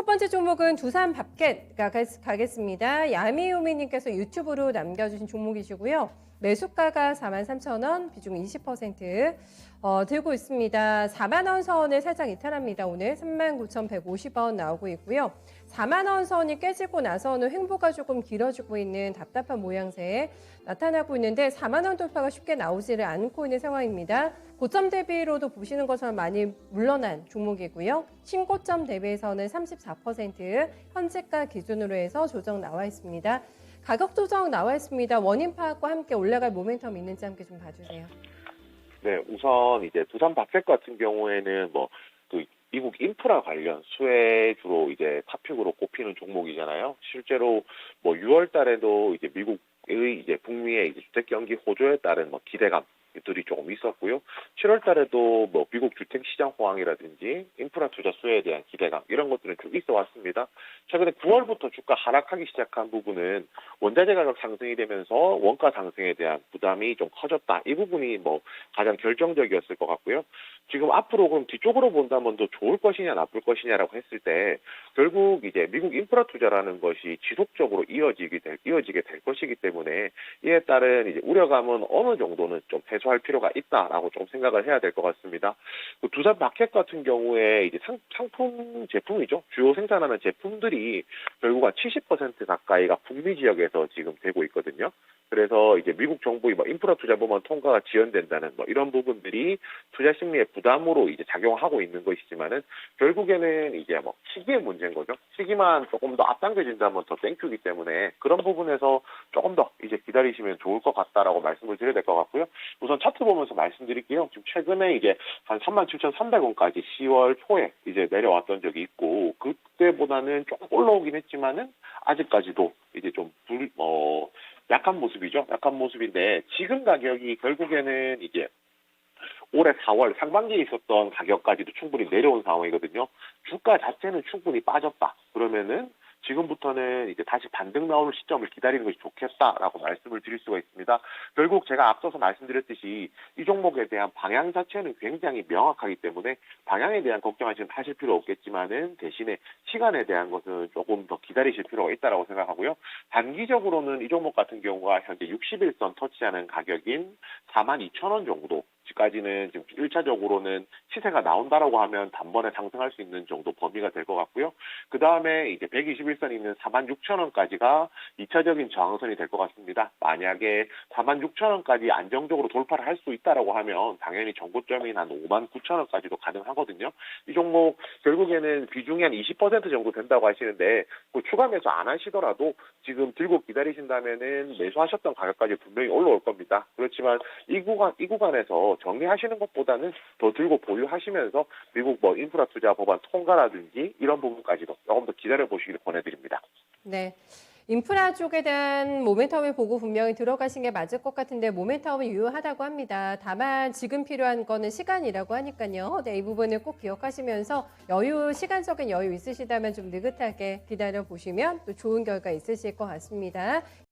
첫 번째 종목은 두산 밥켓 가겠습니다. 야미우미님께서 유튜브로 남겨주신 종목이시고요. 매수가가 43,000원, 비중 20% 들고 있습니다. 4만 원 선을 살짝 이탈합니다. 오늘 39,150원 나오고 있고요. 4만 원 선이 깨지고 나서는 횡보가 조금 길어지고 있는 답답한 모양새에 나타나고 있는데 4만 원 돌파가 쉽게 나오지를 않고 있는 상황입니다. 고점 대비로도 보시는 것처럼 많이 물러난 종목이고요. 신고점 대비해서는 34% 현재가 기준으로 해서 조정 나와 있습니다. 가격 조정 나와 있습니다. 원인 파악과 함께 올라갈 모멘텀 있는지 함께 좀 봐주세요. 네, 우선 이제 두산 밥켓 같은 경우에는 그 미국 인프라 관련 수혜주로 이제 탑픽으로 꼽히는 종목이잖아요. 실제로 6월 달에도 이제 미국의 이제 북미의 이제 주택 경기 호조에 따른 기대감들이 조금 있었고요. 7월 달에도 미국 주택 시장 호황이라든지 인프라 투자 수혜에 대한 기대감 이런 것들은 쭉 있어 왔습니다. 최근에 9월부터 주가 하락하기 시작한 부분은 원자재 가격 상승이 되면서 원가 상승에 대한 부담이 좀 커졌다. 이 부분이 가장 결정적이었을 것 같고요. 지금 앞으로 그럼 뒤쪽으로 본다면 더 좋을 것이냐 나쁠 것이냐라고 했을 때 결국 이제 미국 인프라 투자라는 것이 지속적으로 이어지게 될 것이기 때문에 이에 따른 이제 우려감은 어느 정도는 좀 해소할 필요가 있다라고 좀 생각을 해야 될 것 같습니다. 그 두산 마켓 같은 경우에 이제 상품 제품이죠. 주요 생산하는 제품들이 결국 한 70% 가까이가 북미 지역에서 지금 되고 있거든요. 그래서 이제 미국 정부의 인프라 투자 부문 통과가 지연된다는 이런 부분들이 투자 심리의 부담으로 이제 작용하고 있는 것이지만은 결국에는 이제 시기의 문제인 거죠. 시기만 조금 더 앞당겨진다면 더 땡큐기 때문에 그런 부분에서 조금 더 이제 기다리시면 좋을 것 같다라고 말씀을 드려야 될 것 같고요. 우선 차트 보면서 말씀드릴게요. 지금 최근에 이제 한 37,300원까지 10월 초에 이제 내려왔던 적이 있고 그때보다는 조금 올라오긴 했지만은 아직까지도 이제 좀 약한 모습이죠. 약한 모습인데 지금 가격이 결국에는 이제 올해 4월 상반기에 있었던 가격까지도 충분히 내려온 상황이거든요. 주가 자체는 충분히 빠졌다. 그러면은 지금부터는 이제 다시 반등 나오는 시점을 기다리는 것이 좋겠다라고 말씀을 드릴 수가 있습니다. 결국 제가 앞서서 말씀드렸듯이 이 종목에 대한 방향 자체는 굉장히 명확하기 때문에 방향에 대한 걱정하실 필요 없겠지만은 대신에 시간에 대한 것은 조금 더 기다리실 필요가 있다라고 생각하고요. 단기적으로는 이 종목 같은 경우가 현재 60일선 터치하는 가격인 42,000원 정도 까지는 지금 1차적으로는 시세가 나온다라고 하면 단번에 상승할 수 있는 정도 범위가 될 것 같고요. 그 다음에 이제 121선이 있는 46,000원까지가 2차적인 저항선이 될 것 같습니다. 만약에 46,000원까지 안정적으로 돌파를 할 수 있다라고 하면 당연히 정고점인 한 59,000원까지도 가능하거든요. 이 종목 결국에는 비중이 한 20% 정도 된다고 하시는데 추가 매수 안 하시더라도 지금 들고 기다리신다면은 매수하셨던 가격까지 분명히 올라올 겁니다. 그렇지만 이 구간에서 정리하시는 것보다는 더 들고 보유하시면서 미국 인프라 투자 법안 통과라든지 이런 부분까지도 조금 더 기다려 보시기를 권해드립니다. 네. 인프라 쪽에 대한 모멘텀을 보고 분명히 들어가신 게 맞을 것 같은데 모멘텀은 유효하다고 합니다. 다만 지금 필요한 거는 시간이라고 하니까요. 네, 이 부분을 꼭 기억하시면서 시간적인 여유 있으시다면 좀 느긋하게 기다려 보시면 또 좋은 결과 있으실 것 같습니다.